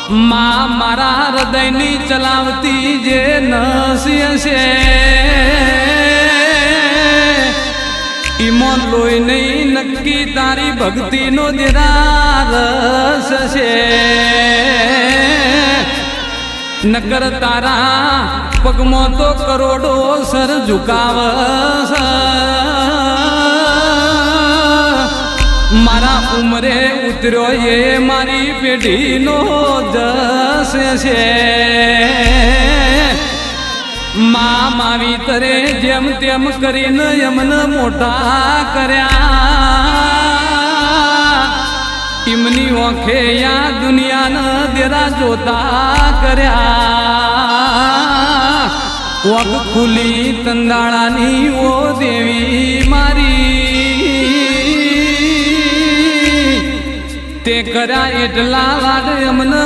માં મારા હૃદયની ચલાવતી જે નસી છે ઈમો લોહી નહીં નક્કી તારી ભક્તિનો દેરા રસ છે નકર તારા પગમાં તો કરોડો સર ઝુકાવસ મારા ઉમરે ઉતર્યો એ મારી પેઢીનો જસ છે મા માવી તરે જેમ તેમ કરીને એમને મોટા કર્યા ઈમની ઓંખે યા દુનિયાના દેરા જોતા કર્યા ઓગ ખુલી તંદાળાની ઓ દેવી મારી તે કર્યા એટલા લાડ અમને